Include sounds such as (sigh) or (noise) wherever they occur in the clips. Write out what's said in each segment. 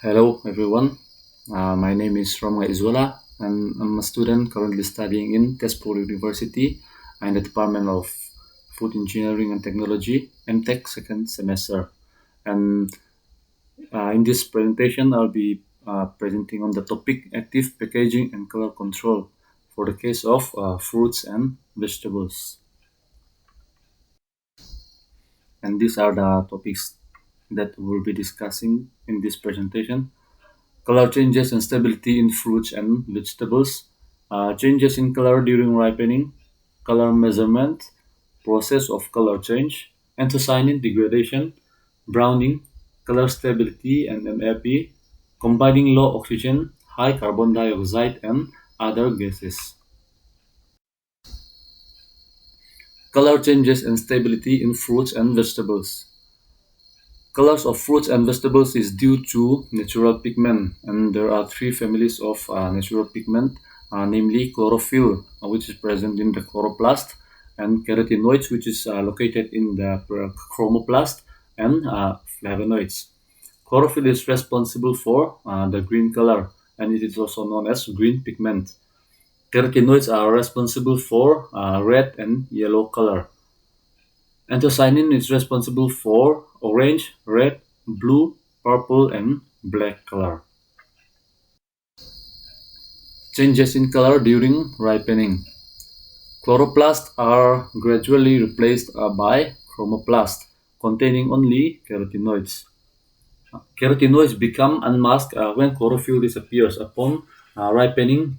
Hello, everyone. My name is Roma Izola, and I'm a student currently studying in Tezpur University in the Department of Food Engineering and Technology, MTech second semester. And in this presentation, I'll be presenting on the topic active packaging and color control for the case of fruits and vegetables. And these are the topics that we'll be discussing in this presentation. Color changes and stability in fruits and vegetables, changes in color during ripening, color measurement, process of color change, anthocyanin degradation, browning, color stability and MAP, combining low oxygen, high carbon dioxide, and other gases. Color changes and stability in fruits and vegetables. Colors of fruits and vegetables is due to natural pigment, and there are three families of natural pigment, namely chlorophyll, which is present in the chloroplast, and carotenoids, which is located in the chromoplast, and flavonoids. Chlorophyll is responsible for the green color, and it is also known as green pigment. Carotenoids are responsible for red and yellow color. Anthocyanin is responsible for orange, red, blue, purple, and black color. Changes in color during ripening. Chloroplasts are gradually replaced by chromoplasts containing only carotenoids. Carotenoids become unmasked when chlorophyll disappears upon ripening,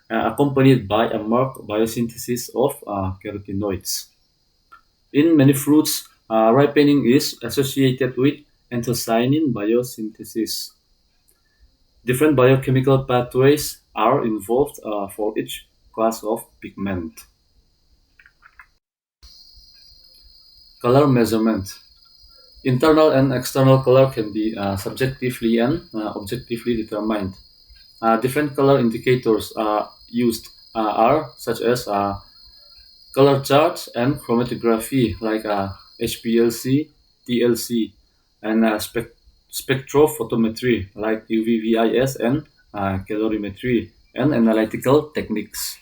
accompanied by a marked biosynthesis of carotenoids. In many fruits, ripening is associated with anthocyanin biosynthesis. Different biochemical pathways are involved for each class of pigment. Color measurement. Internal and external color can be subjectively and objectively determined. Different color indicators used are such as color charts and chromatography like HPLC, TLC, and spectrophotometry like UVVIS and calorimetry and analytical techniques.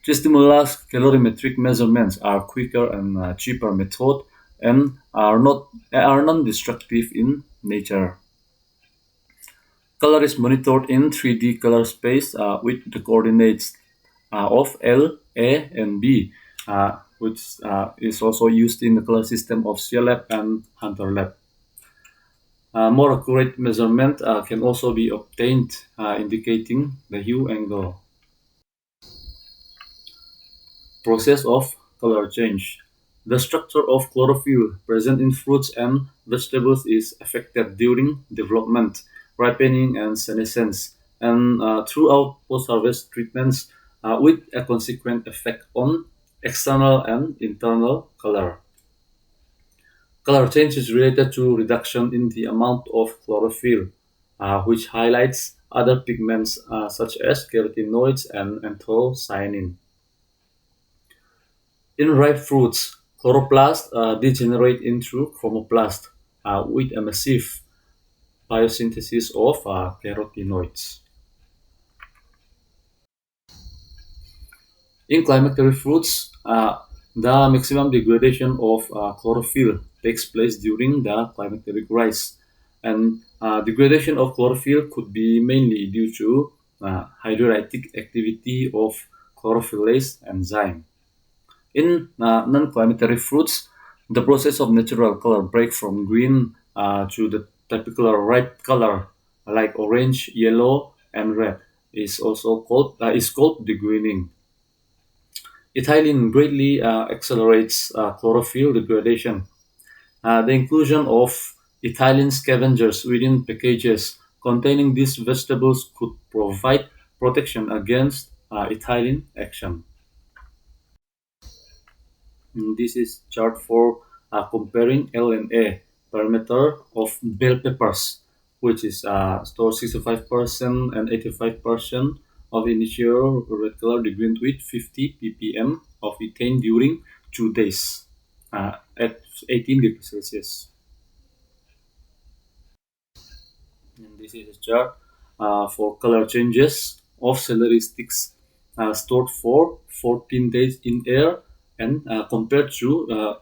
Tristimulus calorimetric measurements are quicker and cheaper method and are non-destructive in nature. Color is monitored in 3D color space with the coordinates of L, A, and B, which is also used in the color system of CLab and Hunter Lab. More accurate measurement can also be obtained, indicating the hue angle. Process of color change. The structure of chlorophyll present in fruits and vegetables is affected during development, ripening, and senescence, and throughout post-harvest treatments, with a consequent effect on external and internal color. Color change is related to reduction in the amount of chlorophyll, which highlights other pigments such as carotenoids and anthocyanin. In ripe fruits, chloroplasts degenerate into chromoplasts with a massive biosynthesis of carotenoids. In climacteric fruits, the maximum degradation of chlorophyll takes place during the climacteric rise, and degradation of chlorophyll could be mainly due to hydrolytic activity of chlorophyllase enzyme. In non-climacteric fruits, the process of natural color break from green to the typical ripe color like orange, yellow, and red is called degreening. Ethylene greatly accelerates chlorophyll degradation. The inclusion of ethylene scavengers within packages containing these vegetables could provide protection against ethylene action. This is chart for comparing LNA parameter of bell peppers, which is store 65% and 85% of initial red color degree with 50 ppm of ethane during 2 days at 18 degrees Celsius. And this is a chart for color changes of celery sticks stored for 14 days in air and compared to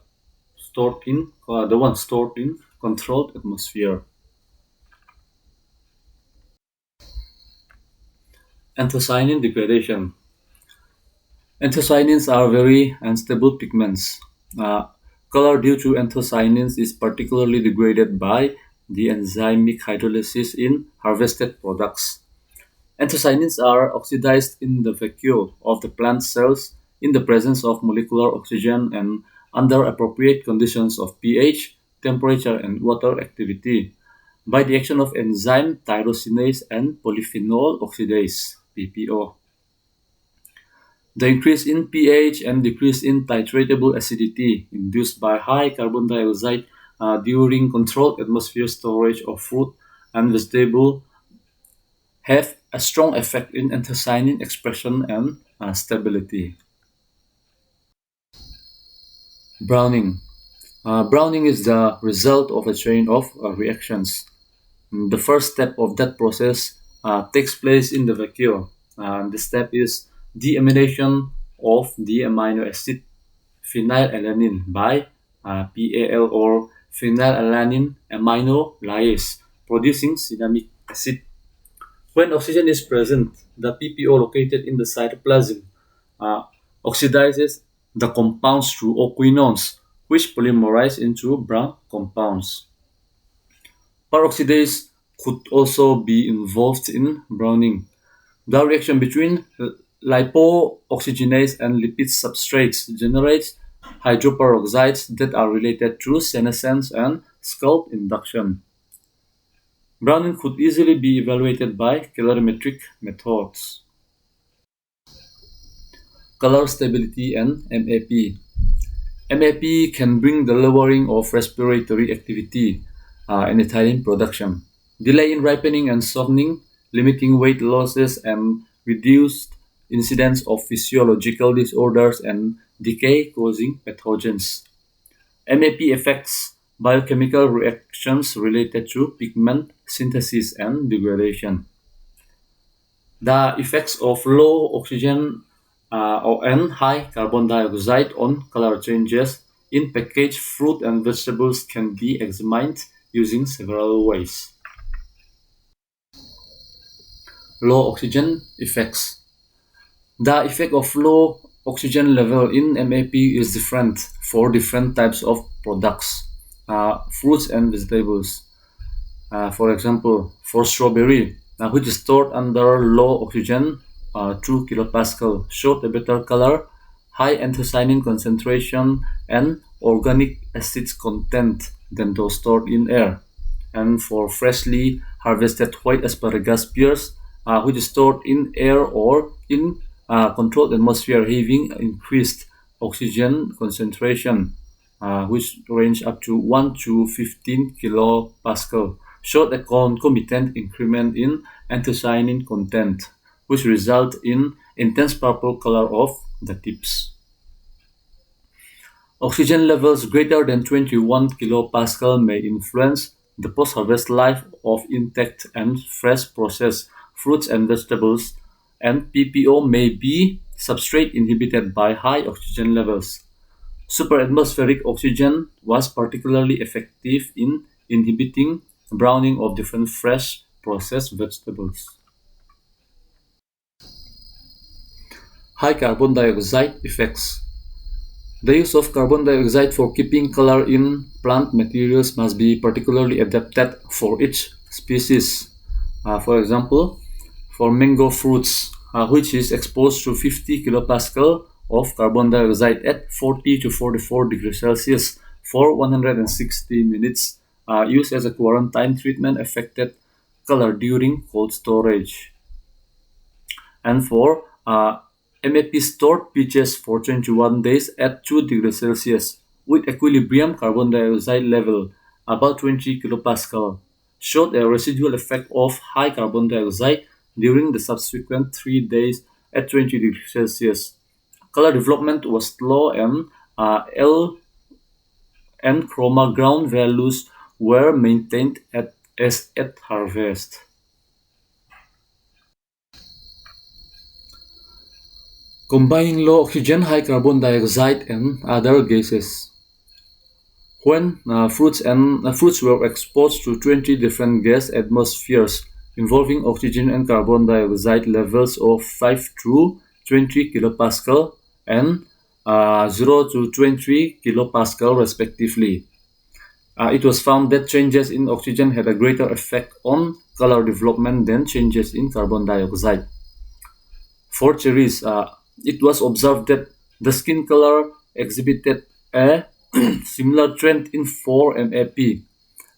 stored in the one stored in controlled atmosphere. Anthocyanin degradation. Anthocyanins are very unstable pigments. Uh, Color due to anthocyanins is particularly degraded by the enzymic hydrolysis in harvested products. Anthocyanins are oxidized in the vacuole of the plant cells in the presence of molecular oxygen and under appropriate conditions of pH, temperature, and water activity by the action of enzyme tyrosinase and polyphenol oxidase. (noise) The increase in pH and decrease in titratable acidity induced by high carbon dioxide during controlled atmosphere storage of fruit and vegetable have a strong effect in anthocyanin expression and stability. Browning. Browning is the result of a chain of reactions. The first step of that process takes place in the vacuole. The step is deamination of the amino acid phenylalanine by PAL or phenylalanine amino lyase, producing cinnamic acid. When oxygen is present, the PPO located in the cytoplasm uh, oxidizes the compounds through quinones, which polymerize into brown compounds. Peroxidase could also be involved in browning. The reaction between lipooxygenase and lipid substrates generates hydroperoxides that are related to senescence and scalp induction. Browning could easily be evaluated by calorimetric methods. Color stability and MAP. MAP can bring the lowering of respiratory activity and ethylene production, delay in ripening and softening, limiting weight losses, and reduced incidence of physiological disorders and decay causing pathogens. MAP affects biochemical reactions related to pigment synthesis and degradation. The effects of low oxygen and high carbon dioxide on color changes in packaged fruit and vegetables can be examined using several ways. Low oxygen effects. The effect of low oxygen level in MAP is different for different types of products, fruits and vegetables. For example, for strawberry, which is stored under low oxygen, 2 kilopascal, showed a better color, high anthocyanin concentration, and organic acids content than those stored in air. And for freshly harvested white asparagus pears, which is stored in air or in controlled atmosphere having increased oxygen concentration, which range up to 1 to 15 kilopascal, showed a concomitant increment in anthocyanin content, which result in intense purple color of the tips. Oxygen levels greater than 21 kilopascal may influence the post-harvest life of intact and fresh processed fruits and vegetables, and PPO may be substrate inhibited by high oxygen levels. Supraatmospheric oxygen was particularly effective in inhibiting browning of different fresh processed vegetables. High carbon dioxide effects. The use of carbon dioxide for keeping color in plant materials must be particularly adapted for each species. For example, for mango fruits, which is exposed to 50 kilopascal of carbon dioxide at 40 to 44 degrees Celsius for 160 minutes, used as a quarantine treatment affected color during cold storage. And for MAP stored peaches for 21 days at 2 degrees Celsius with equilibrium carbon dioxide level about 20 kilopascal showed a residual effect of high carbon dioxide during the subsequent 3 days at 20 degrees Celsius. Color development was slow and L and chroma ground values were maintained at as at harvest. Combining low oxygen, high carbon dioxide, and other gases. When fruits were exposed to 20 different gas atmospheres involving oxygen and carbon dioxide levels of 5 to 20 kilopascal and 0 to 20 kilopascal respectively. It was found that changes in oxygen had a greater effect on color development than changes in carbon dioxide. For cherries, it was observed that the skin color exhibited a similar trend in 4 and AP.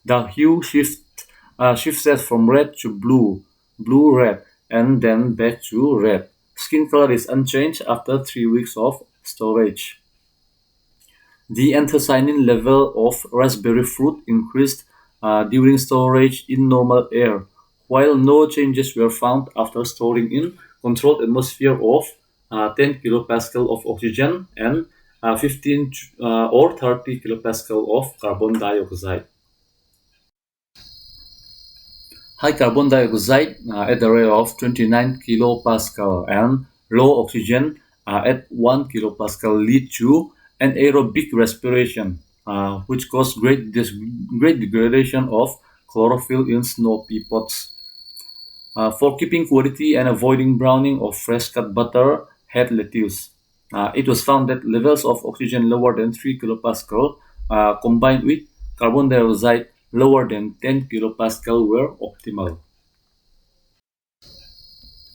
The hue shifted from red to blue, blue-red, and then back to red. Skin color is unchanged after 3 weeks of storage. The anthocyanin level of raspberry fruit increased during storage in normal air, while no changes were found after storing in controlled atmosphere of 10 kilopascal of oxygen and 15 or 30 kilopascal of carbon dioxide. High carbon dioxide at the rate of 29 kilopascal and low oxygen at 1 kilopascal lead to anaerobic respiration, which cause great degradation of chlorophyll in snow pea pods. For keeping quality and avoiding browning of fresh cut butter head lettuce, it was found that levels of oxygen lower than 3 kilopascal combined with carbon dioxide lower than 10 kilopascal were optimal.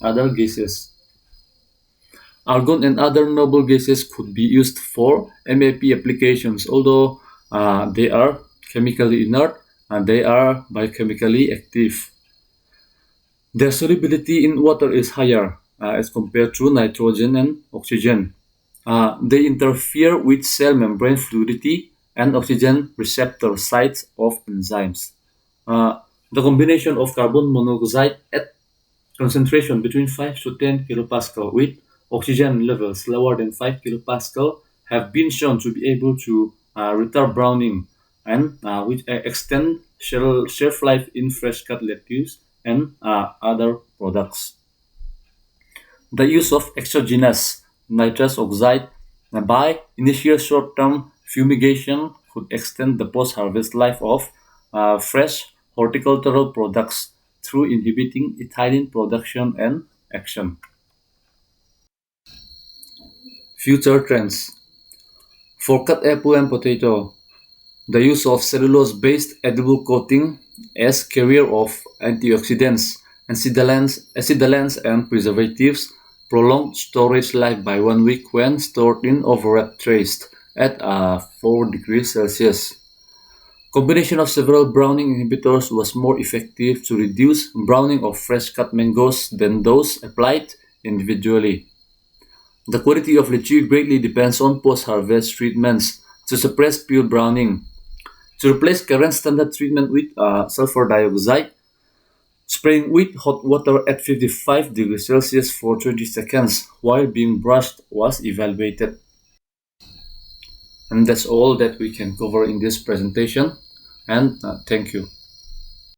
Other gases. Argon and other noble gases could be used for MAP applications, although they are chemically inert and they are biochemically active. Their solubility in water is higher as compared to nitrogen and oxygen. They interfere with cell membrane fluidity and oxygen receptor sites of enzymes. Uh, the combination of carbon monoxide at concentration between 5 to 10 kilopascal with oxygen levels lower than 5 kilopascal have been shown to be able to retard browning and which extend shelf life in fresh cut lettuce and other products. The use of exogenous nitrous oxide by initial short-term fumigation could extend the post-harvest life of fresh horticultural products through inhibiting ethylene production and action. Future trends. For cut apple and potato, the use of cellulose-based edible coating as carrier of antioxidants, acetylants, and preservatives prolonged storage life by 1 week when stored in overwrap trays at 4 degrees Celsius. Combination of several browning inhibitors was more effective to reduce browning of fresh cut mangoes than those applied individually. The quality of lychee greatly depends on post-harvest treatments to suppress pure browning. To replace current standard treatment with sulfur dioxide, spraying with hot water at 55 degrees Celsius for 20 seconds while being brushed was evaluated. And that's all that we can cover in this presentation. And thank you.